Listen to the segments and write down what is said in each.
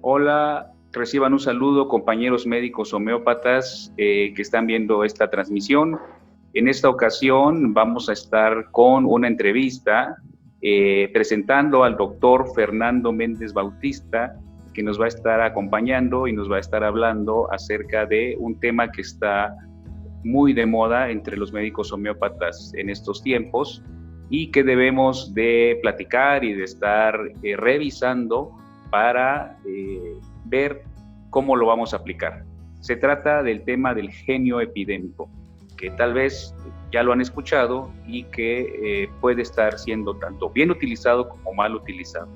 Hola, reciban un saludo compañeros médicos homeópatas que están viendo esta transmisión. En esta ocasión vamos a estar con una entrevista presentando al doctor Fernando Méndez Bautista, que nos va a estar acompañando y nos va a estar hablando acerca de un tema que está muy de moda entre los médicos homeópatas en estos tiempos y que debemos de platicar y de estar revisando para ver cómo lo vamos a aplicar. Se trata del tema del genio epidémico, que tal vez ya lo han escuchado y que puede estar siendo tanto bien utilizado como mal utilizado.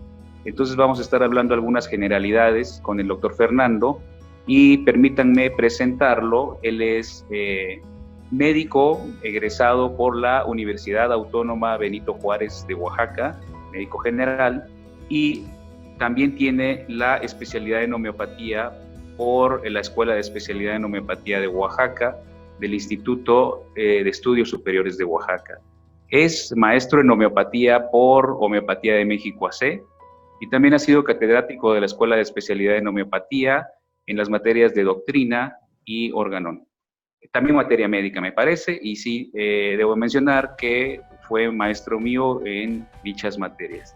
Entonces vamos a estar hablando algunas generalidades con el doctor Fernando y permítanme presentarlo. Él es médico egresado por la Universidad Autónoma Benito Juárez de Oaxaca, médico general, y también tiene la especialidad en homeopatía por la Escuela de Especialidad en Homeopatía de Oaxaca, del Instituto de Estudios Superiores de Oaxaca. Es maestro en homeopatía por Homeopatía de México AC y también ha sido catedrático de la Escuela de Especialidad en Homeopatía en las materias de doctrina y organón. También materia médica, me parece, y sí, debo mencionar que fue maestro mío en dichas materias.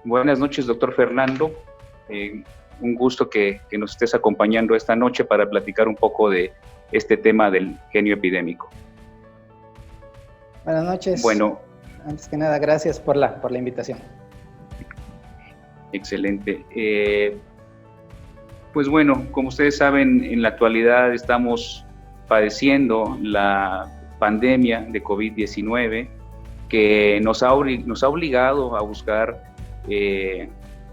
Buenas noches, doctor Fernando. Un gusto que nos estés acompañando esta noche para platicar un poco de este tema del genio epidémico. Buenas noches. Bueno, antes que nada, gracias por la invitación. Excelente. Pues bueno, como ustedes saben, en la actualidad estamos padeciendo la pandemia de COVID-19 que nos ha obligado a buscar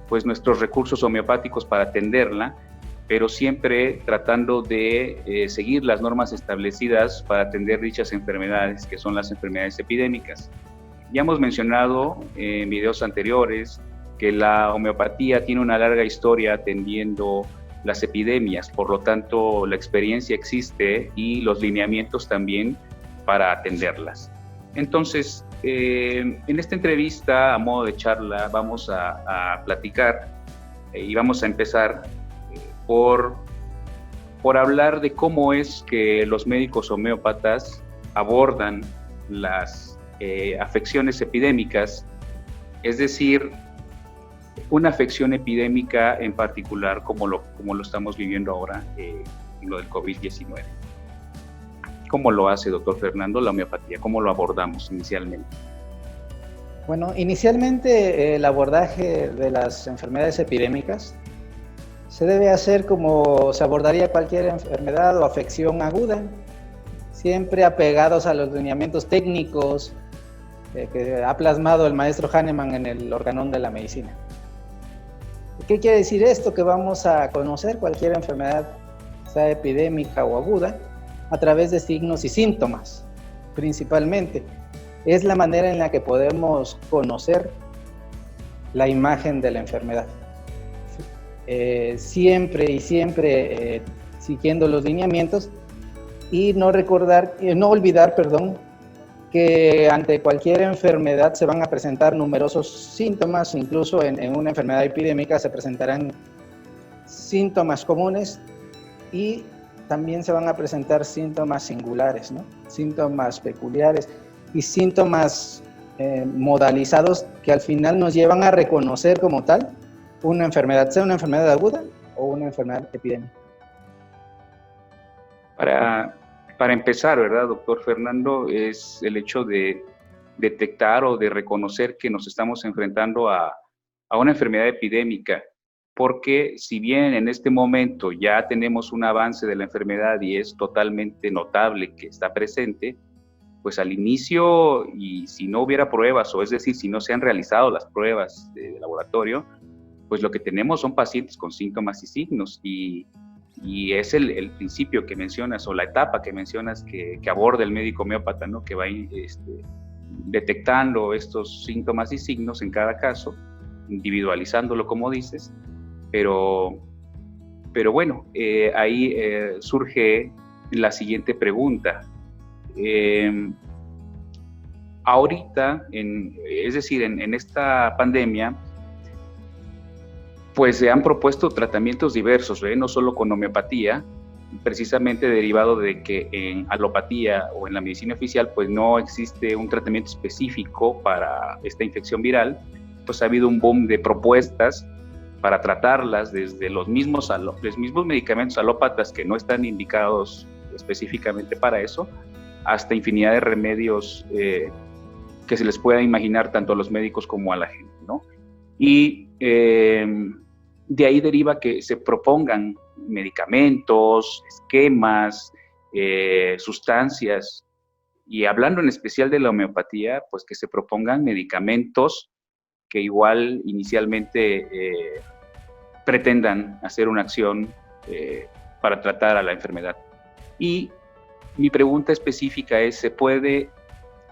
pues nuestros recursos homeopáticos para atenderla, pero siempre tratando de seguir las normas establecidas para atender dichas enfermedades, que son las enfermedades epidémicas. Ya hemos mencionado en videos anteriores que la homeopatía tiene una larga historia atendiendo las epidemias, por lo tanto la experiencia existe y los lineamientos también para atenderlas. Entonces, en esta entrevista, a modo de charla, vamos a platicar y vamos a empezar por hablar de cómo es que los médicos homeópatas abordan las afecciones epidémicas, es decir, una afección epidémica en particular como lo estamos viviendo ahora en lo del COVID-19. ¿Cómo lo hace, doctor Fernando, la homeopatía? ¿Cómo lo abordamos inicialmente? Bueno, inicialmente el abordaje de las enfermedades epidémicas se debe hacer como se abordaría cualquier enfermedad o afección aguda, siempre apegados a los lineamientos técnicos que ha plasmado el maestro Hahnemann en el Organón de la Medicina. ¿Qué quiere decir esto? Que vamos a conocer cualquier enfermedad, sea epidémica o aguda, a través de signos y síntomas, principalmente. Es la manera en la que podemos conocer la imagen de la enfermedad. Siempre siguiendo los lineamientos y no olvidar, que ante cualquier enfermedad se van a presentar numerosos síntomas, incluso en una enfermedad epidémica se presentarán síntomas comunes y también se van a presentar síntomas singulares, ¿no? Síntomas peculiares y síntomas modalizados que al final nos llevan a reconocer como tal una enfermedad, sea una enfermedad aguda o una enfermedad epidémica. Para empezar, ¿verdad, doctor Fernando? Es el hecho de detectar o de reconocer que nos estamos enfrentando a una enfermedad epidémica, porque si bien en este momento ya tenemos un avance de la enfermedad y es totalmente notable que está presente, pues al inicio, y si no hubiera pruebas, o es decir, si no se han realizado las pruebas de laboratorio, pues lo que tenemos son pacientes con síntomas y signos, y es el principio que mencionas, o la etapa que mencionas que aborda el médico homeópata, ¿no? Que va detectando estos síntomas y signos en cada caso, individualizándolo, como dices, pero bueno, ahí surge la siguiente pregunta. Ahorita, es decir, en esta pandemia, Pues se han propuesto tratamientos diversos, no solo con homeopatía, precisamente derivado de que en alopatía o en la medicina oficial pues no existe un tratamiento específico para esta infección viral. Pues ha habido un boom de propuestas para tratarlas, desde los mismos medicamentos alópatas que no están indicados específicamente para eso, hasta infinidad de remedios que se les pueda imaginar tanto a los médicos como a la gente, ¿no? Y de ahí deriva que se propongan medicamentos, esquemas, sustancias, y hablando en especial de la homeopatía, pues que se propongan medicamentos que igual inicialmente pretendan hacer una acción para tratar a la enfermedad. Y mi pregunta específica es, ¿se puede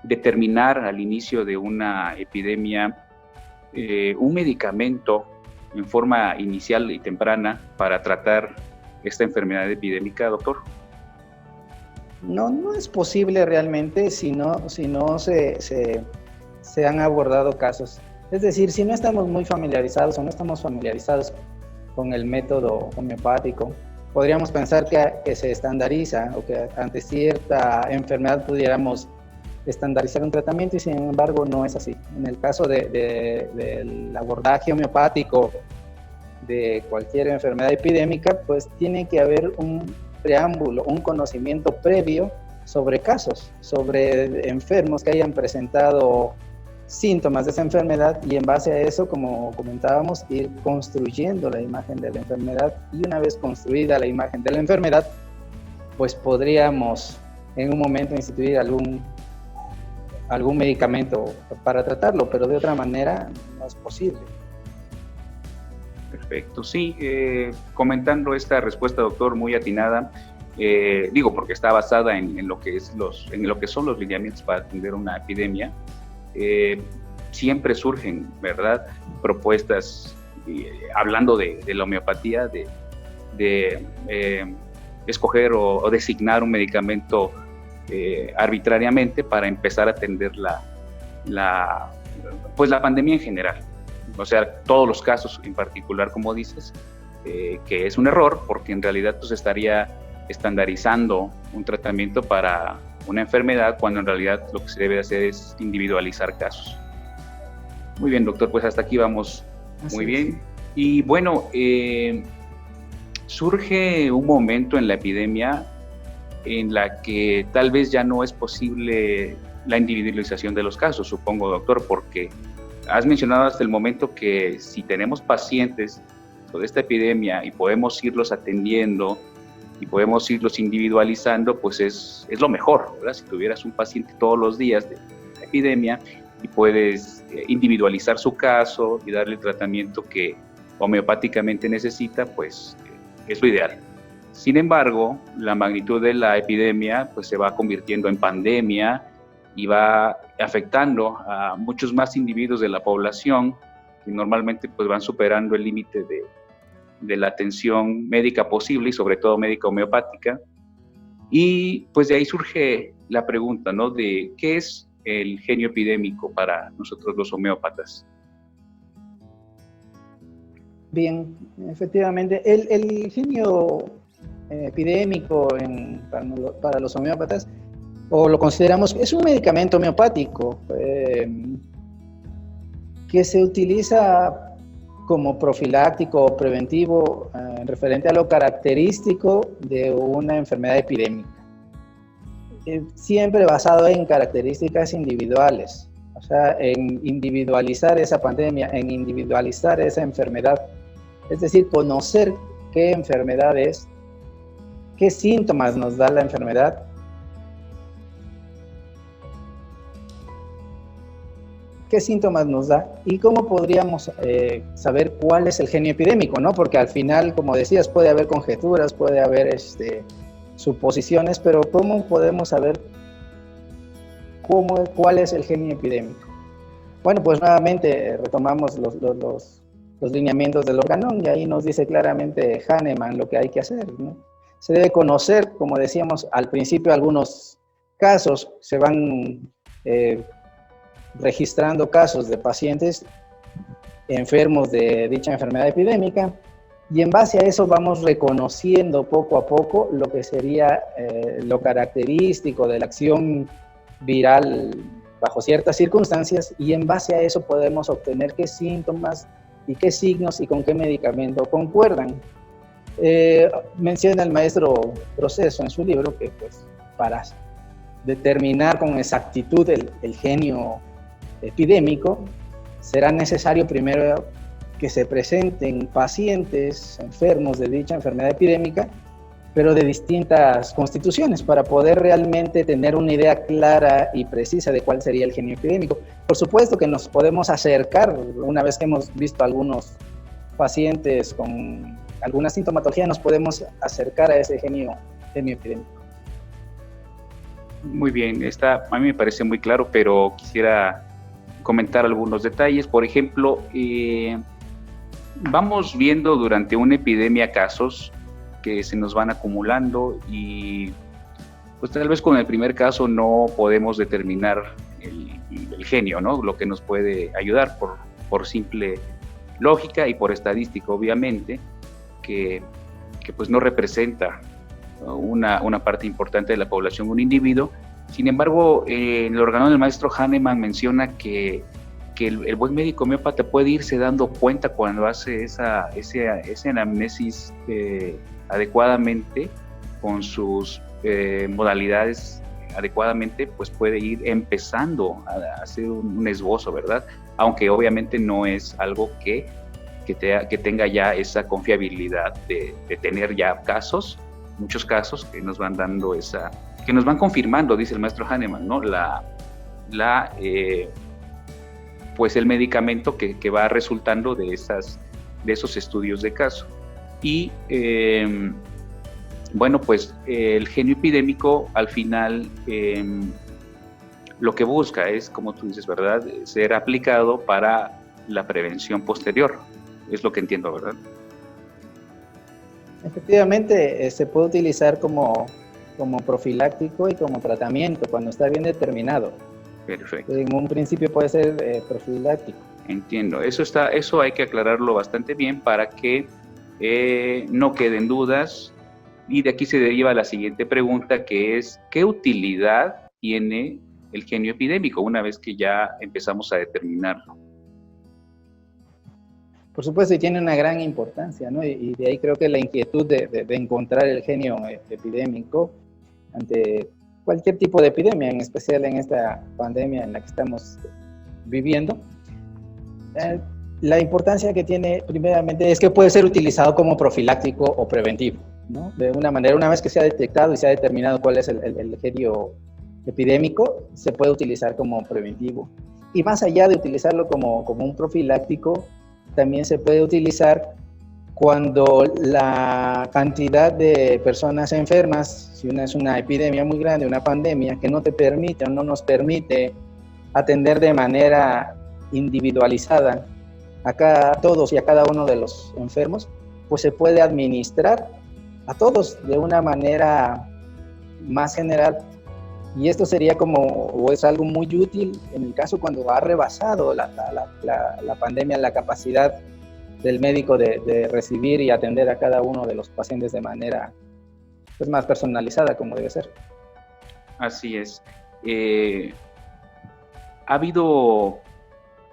determinar al inicio de una epidemia un medicamento en forma inicial y temprana para tratar esta enfermedad epidémica, doctor? No es posible realmente si no se han abordado casos. Es decir, si no estamos muy familiarizados o no estamos familiarizados con el método homeopático, podríamos pensar que se estandariza o que ante cierta enfermedad pudiéramos estandarizar un tratamiento, y sin embargo no es así. En el caso del abordaje homeopático de cualquier enfermedad epidémica, pues tiene que haber un preámbulo, un conocimiento previo sobre casos, sobre enfermos que hayan presentado síntomas de esa enfermedad, y en base a eso, como comentábamos, ir construyendo la imagen de la enfermedad, y una vez construida la imagen de la enfermedad, pues podríamos en un momento instituir algún medicamento para tratarlo, pero de otra manera no es posible. Perfecto, sí, comentando esta respuesta, doctor, muy atinada, digo, porque está basada en lo que son los lineamientos para atender una epidemia. Siempre surgen, ¿verdad?, propuestas, hablando de la homeopatía, de escoger o designar un medicamento arbitrariamente para empezar a atender la pandemia en general. O sea, todos los casos en particular, como dices, que es un error, porque en realidad pues estaría estandarizando un tratamiento para una enfermedad, cuando en realidad lo que se debe hacer es individualizar casos. Muy bien, doctor, pues hasta aquí vamos muy bien. Y bueno, surge un momento en la epidemia en la que tal vez ya no es posible la individualización de los casos, supongo, doctor, porque has mencionado hasta el momento que si tenemos pacientes de esta epidemia y podemos irlos atendiendo y podemos irlos individualizando, pues es lo mejor, ¿verdad? Si tuvieras un paciente todos los días de la epidemia y puedes individualizar su caso y darle el tratamiento que homeopáticamente necesita, pues es lo ideal. Sin embargo, la magnitud de la epidemia pues se va convirtiendo en pandemia y va afectando a muchos más individuos de la población, que normalmente pues van superando el límite de la atención médica posible, y sobre todo médica homeopática. Y pues de ahí surge la pregunta, ¿no?, de qué es el genio epidémico para nosotros los homeópatas. Bien, efectivamente, el genio epidémico para los homeópatas, o lo consideramos, es un medicamento homeopático que se utiliza como profiláctico o preventivo referente a lo característico de una enfermedad epidémica. Siempre basado en características individuales, o sea, en individualizar esa pandemia, en individualizar esa enfermedad, es decir, conocer qué enfermedad es, qué síntomas nos da la enfermedad, qué síntomas nos da y cómo podríamos saber cuál es el genio epidémico, ¿no? Porque al final, como decías, puede haber conjeturas, puede haber suposiciones, pero ¿cómo podemos saber cuál es el genio epidémico? Bueno, pues nuevamente retomamos los lineamientos del Organon, y ahí nos dice claramente Hahnemann lo que hay que hacer, ¿no? Se debe conocer, como decíamos al principio, algunos casos, se van registrando casos de pacientes enfermos de dicha enfermedad epidémica, y en base a eso vamos reconociendo poco a poco lo que sería lo característico de la acción viral bajo ciertas circunstancias, y en base a eso podemos obtener qué síntomas y qué signos y con qué medicamento concuerdan. Menciona el maestro Proceso en su libro que pues, para determinar con exactitud el genio epidémico, será necesario primero que se presenten pacientes enfermos de dicha enfermedad epidémica, pero de distintas constituciones, para poder realmente tener una idea clara y precisa de cuál sería el genio epidémico. Por supuesto que nos podemos acercar, una vez que hemos visto algunos pacientes con alguna sintomatología, nos podemos acercar a ese genio epidémico. Muy bien, a mí me parece muy claro, pero quisiera comentar algunos detalles. Por ejemplo, vamos viendo durante una epidemia casos que se nos van acumulando y pues tal vez con el primer caso no podemos determinar el genio, ¿no? Lo que nos puede ayudar por simple lógica y por estadística, obviamente, que pues no representa una parte importante de la población, un individuo. Sin embargo, en el organón del maestro Hahnemann menciona que el buen médico homeópata puede irse dando cuenta cuando hace ese anamnesis adecuadamente, con sus modalidades adecuadamente, pues puede ir empezando a hacer un esbozo, ¿verdad? Aunque obviamente no es algo que tenga ya esa confiabilidad de tener ya muchos casos que nos van dando que nos van confirmando, dice el maestro Hahnemann, ¿no? Pues el medicamento que va resultando de esos estudios de caso. Y bueno, pues el genio epidémico al final lo que busca es, como tú dices, ¿verdad?, ser aplicado para la prevención posterior. Es lo que entiendo, ¿verdad? Efectivamente, se puede utilizar como profiláctico y como tratamiento cuando está bien determinado. Perfecto. En un principio puede ser profiláctico. Entiendo. Eso hay que aclararlo bastante bien para que no queden dudas. Y de aquí se deriva la siguiente pregunta, que es: ¿qué utilidad tiene el genio epidémico una vez que ya empezamos a determinarlo? Por supuesto, y tiene una gran importancia, ¿no? Y de ahí creo que la inquietud de encontrar el genio epidémico ante cualquier tipo de epidemia, en especial en esta pandemia en la que estamos viviendo. La importancia que tiene, primeramente, es que puede ser utilizado como profiláctico o preventivo, ¿no? De una manera, una vez que se ha detectado y se ha determinado cuál es el genio epidémico, se puede utilizar como preventivo. Y más allá de utilizarlo como un profiláctico, también se puede utilizar cuando la cantidad de personas enfermas, si es una epidemia muy grande, una pandemia, que no te permite o no nos permite atender de manera individualizada a todos y a cada uno de los enfermos, pues se puede administrar a todos de una manera más general. Y esto sería o es algo muy útil en el caso cuando ha rebasado la pandemia la capacidad del médico de recibir y atender a cada uno de los pacientes de manera pues, más personalizada, como debe ser. Así es. Ha habido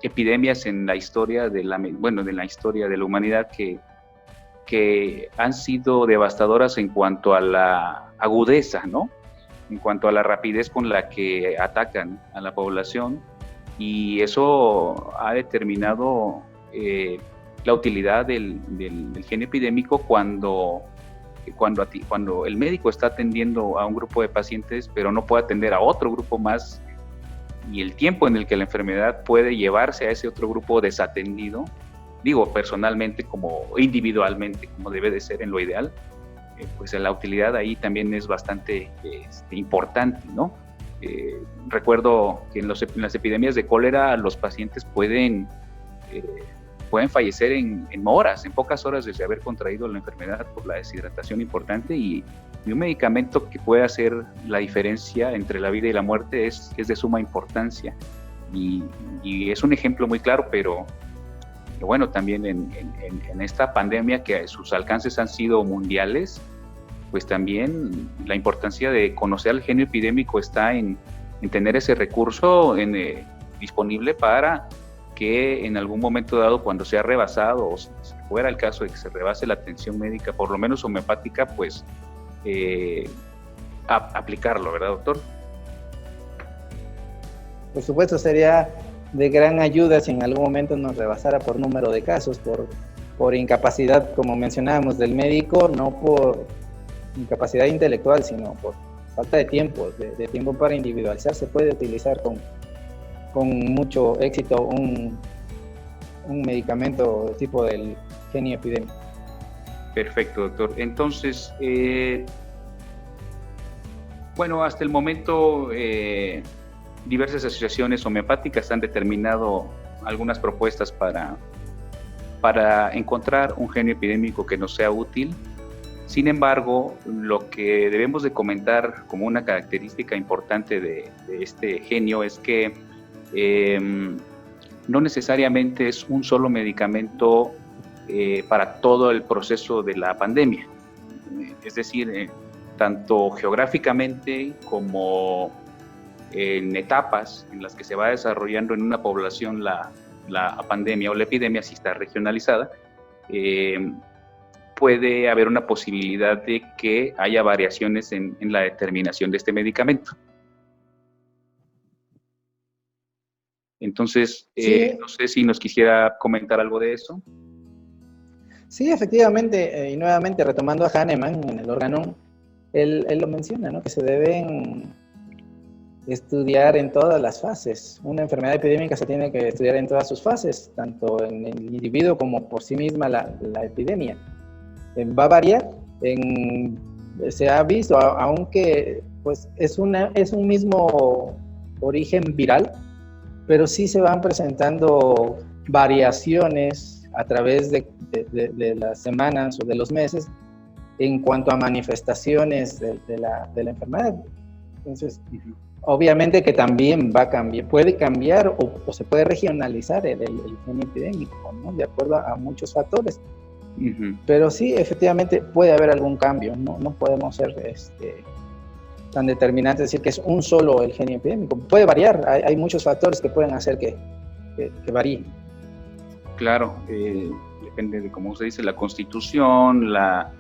epidemias en la historia de la historia de la humanidad que han sido devastadoras en cuanto a la agudeza, ¿no? En cuanto a la rapidez con la que atacan a la población, y eso ha determinado la utilidad del genio epidémico cuando el médico está atendiendo a un grupo de pacientes, pero no puede atender a otro grupo más, y el tiempo en el que la enfermedad puede llevarse a ese otro grupo desatendido, digo personalmente como individualmente, como debe de ser en lo ideal, pues la utilidad ahí también es bastante importante, ¿no? Recuerdo que en las epidemias de cólera los pacientes pueden fallecer en horas, en pocas horas desde haber contraído la enfermedad por la deshidratación importante, y un medicamento que puede hacer la diferencia entre la vida y la muerte es de suma importancia, y es un ejemplo muy claro, pero bueno, también en esta pandemia que sus alcances han sido mundiales, pues también la importancia de conocer al genio epidémico está en tener ese recurso disponible para que en algún momento dado, cuando sea rebasado, o si fuera el caso de que se rebase la atención médica, por lo menos homeopática, pues aplicarlo, ¿verdad, doctor? Por supuesto, sería de gran ayuda si en algún momento nos rebasara por número de casos, por incapacidad, como mencionábamos, del médico, no por incapacidad intelectual, sino por falta de tiempo para individualizar. Se puede utilizar con mucho éxito un medicamento tipo del genio epidémico. Perfecto, doctor. Entonces, bueno, hasta el momento diversas asociaciones homeopáticas han determinado algunas propuestas para encontrar un genio epidémico que nos sea útil. Sin embargo, lo que debemos de comentar como una característica importante de este genio es que no necesariamente es un solo medicamento para todo el proceso de la pandemia. Es decir, tanto geográficamente como en etapas en las que se va desarrollando en una población la pandemia o la epidemia, si está regionalizada, puede haber una posibilidad de que haya variaciones en la determinación de este medicamento. Entonces, sí. No sé si nos quisiera comentar algo de eso. Sí, efectivamente, y nuevamente retomando a Hahnemann en el Organon, él lo menciona, ¿no? Que se deben estudiar en todas las fases. Una enfermedad epidémica se tiene que estudiar en todas sus fases, tanto en el individuo como por sí misma la epidemia. Va a variar, se ha visto, aunque pues es un mismo origen viral, pero sí se van presentando variaciones a través de las semanas o de los meses en cuanto a manifestaciones de la enfermedad. Entonces, obviamente que también va a cambiar, puede cambiar o se puede regionalizar el genio epidémico, ¿no? De acuerdo a muchos factores. Pero sí, efectivamente puede haber algún cambio, no podemos ser tan determinantes, decir que es un solo el genio epidémico. Puede variar, hay muchos factores que pueden hacer que varíe. Claro, depende de, como usted dice, la constitución, la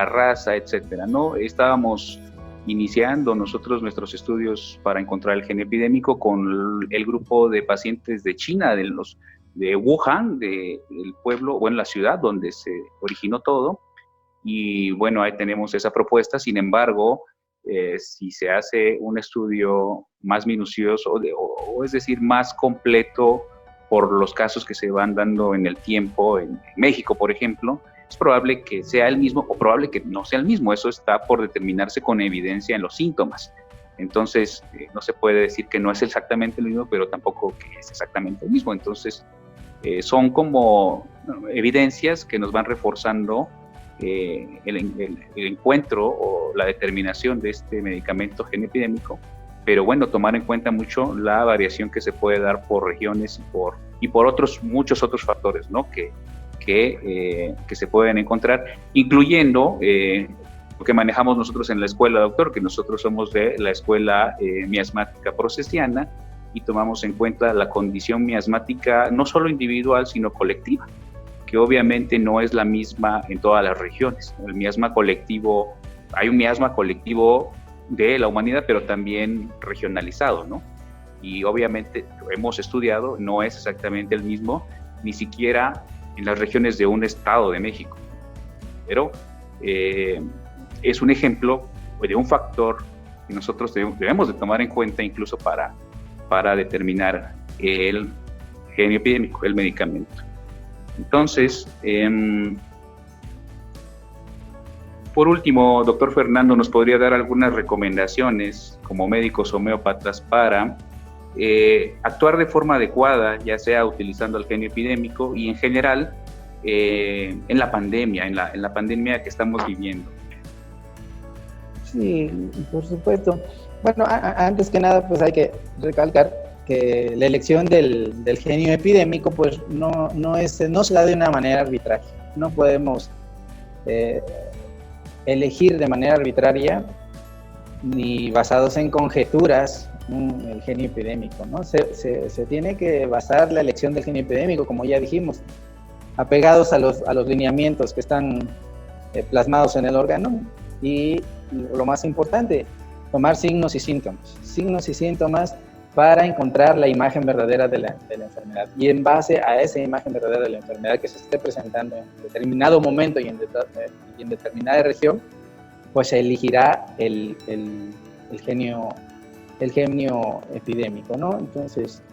raza, etcétera, ¿no? Estábamos iniciando nosotros nuestros estudios para encontrar el genio epidémico con el grupo de pacientes de China, de Wuhan, del pueblo, bueno, la ciudad donde se originó todo, y bueno, ahí tenemos esa propuesta. Sin embargo, si se hace un estudio más minucioso, o es decir, más completo por los casos que se van dando en el tiempo, en México, por ejemplo, es probable que sea el mismo o probable que no sea el mismo. Eso está por determinarse con evidencia en los síntomas. Entonces, no se puede decir que no es exactamente el mismo, pero tampoco que es exactamente el mismo. Entonces, son como evidencias que nos van reforzando el encuentro o la determinación de este medicamento genio epidémico, pero bueno, tomar en cuenta mucho la variación que se puede dar por regiones y por muchos otros factores, ¿no? que se pueden encontrar, incluyendo lo que manejamos nosotros en la escuela, doctor, que nosotros somos de la escuela miasmática procesiana, y tomamos en cuenta la condición miasmática no solo individual, sino colectiva, que obviamente no es la misma en todas las regiones. El miasma colectivo, hay un miasma colectivo de la humanidad, pero también regionalizado, ¿no? Y obviamente lo hemos estudiado, no es exactamente el mismo, ni siquiera en las regiones de un estado de México. Pero es un ejemplo de un factor que nosotros debemos de tomar en cuenta incluso para determinar el genio epidémico, el medicamento. Entonces, por último, doctor Fernando, ¿nos podría dar algunas recomendaciones como médicos homeópatas para actuar de forma adecuada, ya sea utilizando el genio epidémico y en general en la pandemia, en la pandemia que estamos viviendo? Sí, por supuesto. Bueno, antes que nada, pues hay que recalcar que la elección del genio epidémico pues no se da de una manera arbitraria. No podemos elegir de manera arbitraria ni basados en conjeturas el genio epidémico, ¿no? Se tiene que basar la elección del genio epidémico, como ya dijimos, apegados a los lineamientos que están plasmados en el órgano, y lo más importante, tomar signos y síntomas para encontrar la imagen verdadera de la enfermedad, y en base a esa imagen verdadera de la enfermedad que se esté presentando en determinado momento y en determinada región, pues se elegirá el genio epidémico, ¿no? Entonces,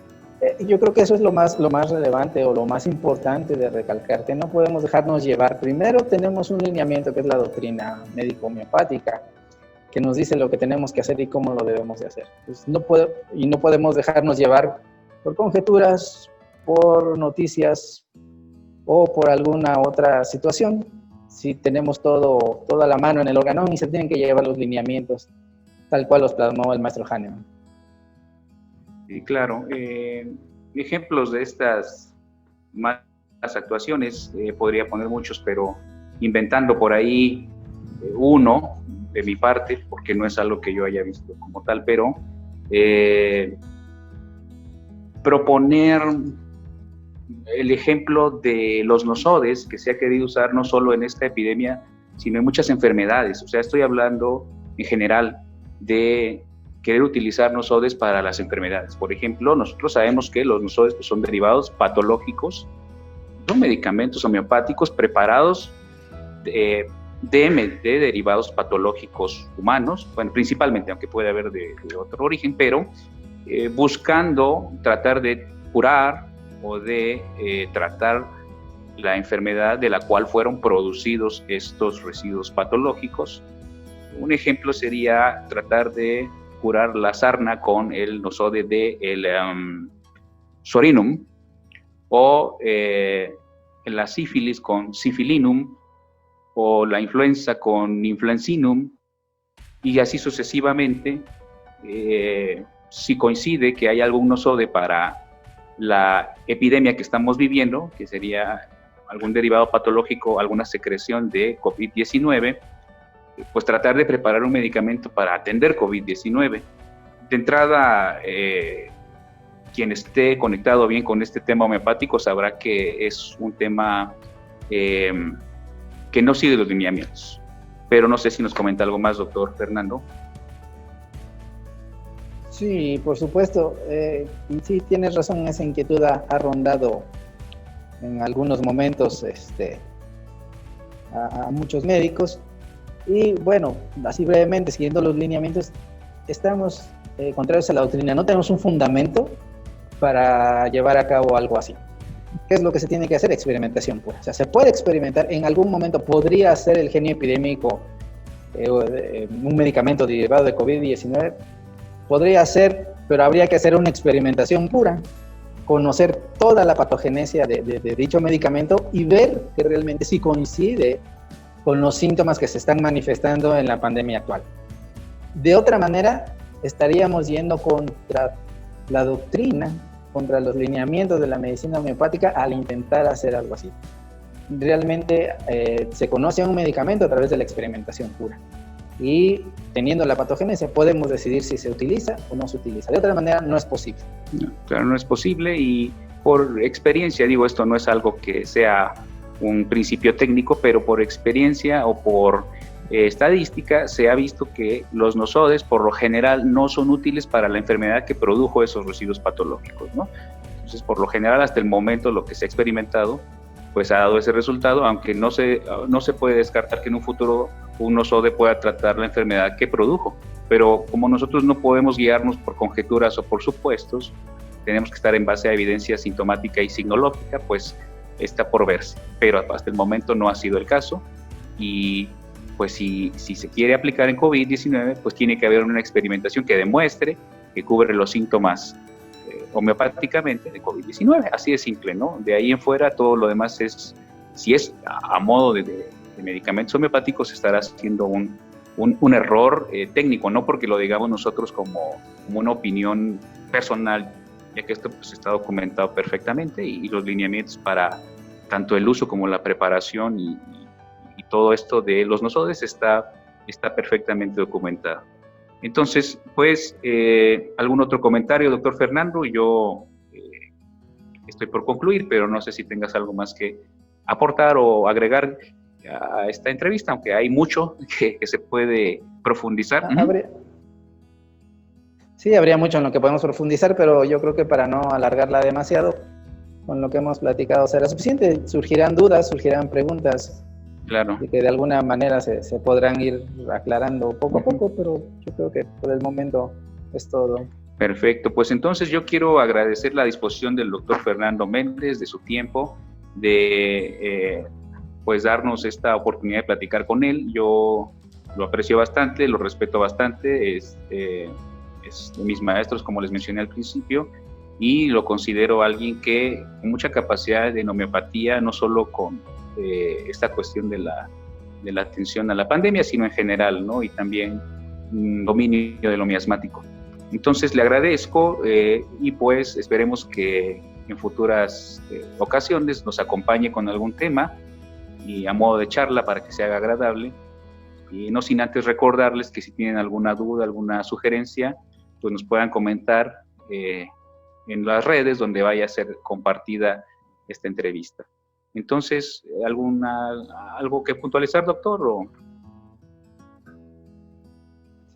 yo creo que eso es lo más relevante o lo más importante de recalcar, que no podemos dejarnos llevar. Primero tenemos un lineamiento que es la doctrina médico-homeopática, que nos dice lo que tenemos que hacer y cómo lo debemos de hacer. Pues no podemos dejarnos llevar por conjeturas, por noticias o por alguna otra situación. Si tenemos toda la mano en el órgano y se tienen que llevar los lineamientos tal cual los plasmó el maestro Hahnemann. Sí, claro. Ejemplos de estas malas actuaciones, podría poner muchos, pero inventando por ahí uno de mi parte, porque no es algo que yo haya visto como tal, pero proponer el ejemplo de los nosodes, que se ha querido usar no solo en esta epidemia, sino en muchas enfermedades. O sea, estoy hablando en general de querer utilizar nosodes para las enfermedades. Por ejemplo, nosotros sabemos que los nosodes pues, son derivados patológicos, son medicamentos homeopáticos preparados de derivados patológicos humanos, bueno, principalmente, aunque puede haber de otro origen, pero buscando tratar de curar o de tratar la enfermedad de la cual fueron producidos estos residuos patológicos. Un ejemplo sería tratar de curar la sarna con el nosode del Sorinum, o la sífilis con Syphilinum, o la influenza con Influencinum, y así sucesivamente. Si coincide que hay algún nosode para la epidemia que estamos viviendo, que sería algún derivado patológico, alguna secreción de COVID-19, pues tratar de preparar un medicamento para atender COVID-19. De entrada, quien esté conectado bien con este tema homeopático sabrá que es un tema que no sigue los lineamientos. Pero no sé si nos comenta algo más, doctor Fernando. Sí, por supuesto. Sí, tienes razón, esa inquietud ha rondado en algunos momentos a muchos médicos. Y bueno, así brevemente, siguiendo los lineamientos, estamos contrarios a la doctrina. No tenemos un fundamento para llevar a cabo algo así. ¿Qué es lo que se tiene que hacer? Experimentación pura. O sea, se puede experimentar. En algún momento podría ser el genio epidémico un medicamento derivado de COVID-19. Podría ser, pero habría que hacer una experimentación pura, conocer toda la patogenesia de dicho medicamento y ver que realmente sí coincide con los síntomas que se están manifestando en la pandemia actual. De otra manera, estaríamos yendo contra la doctrina, contra los lineamientos de la medicina homeopática al intentar hacer algo así. Realmente se conoce a un medicamento a través de la experimentación pura. Y teniendo la patogenesia podemos decidir si se utiliza o no se utiliza. De otra manera no es posible. No, claro, no es posible, y por experiencia, digo, esto no es algo que sea un principio técnico, pero por experiencia o por estadística se ha visto que los nosodes por lo general no son útiles para la enfermedad que produjo esos residuos patológicos, ¿no? Entonces, por lo general, hasta el momento lo que se ha experimentado pues ha dado ese resultado, aunque no se puede descartar que en un futuro un nosode pueda tratar la enfermedad que produjo. Pero como nosotros no podemos guiarnos por conjeturas o por supuestos, tenemos que estar en base a evidencia sintomática y signológica, pues está por verse. Pero hasta el momento no ha sido el caso, y pues si se quiere aplicar en COVID-19, pues tiene que haber una experimentación que demuestre que cubre los síntomas homeopáticamente de COVID-19, así de simple, ¿no? De ahí en fuera todo lo demás es, si es a modo de medicamentos homeopáticos, estará haciendo un error técnico, no porque lo digamos nosotros como una opinión personal ya que esto pues, está documentado perfectamente y los lineamientos para tanto el uso como la preparación y todo esto de los nosodes está perfectamente documentado. Entonces, pues, ¿algún otro comentario, doctor Fernando? Yo estoy por concluir, pero no sé si tengas algo más que aportar o agregar a esta entrevista, aunque hay mucho que se puede profundizar. Sí, habría mucho en lo que podemos profundizar, pero yo creo que para no alargarla demasiado, con lo que hemos platicado será suficiente. Surgirán dudas, surgirán preguntas, claro, y que de alguna manera se podrán ir aclarando poco a poco, pero yo creo que por el momento es todo. Perfecto, pues entonces yo quiero agradecer la disposición del doctor Fernando Méndez, de su tiempo, de pues darnos esta oportunidad de platicar con él. Yo lo aprecio bastante, lo respeto bastante, es de mis maestros, como les mencioné al principio, y lo considero alguien que con mucha capacidad de homeopatía, no solo con esta cuestión de la atención a la pandemia, sino en general, ¿no? Y también dominio de lo miasmático. Entonces le agradezco y pues esperemos que en futuras ocasiones nos acompañe con algún tema y a modo de charla para que se haga agradable, y no sin antes recordarles que si tienen alguna duda, alguna sugerencia, pues nos puedan comentar en las redes donde vaya a ser compartida esta entrevista. Entonces, ¿algo que puntualizar, doctor? ¿O?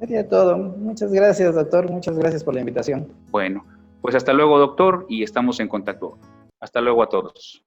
Sería todo. Muchas gracias, doctor. Muchas gracias por la invitación. Bueno, pues hasta luego, doctor, y estamos en contacto. Hasta luego a todos.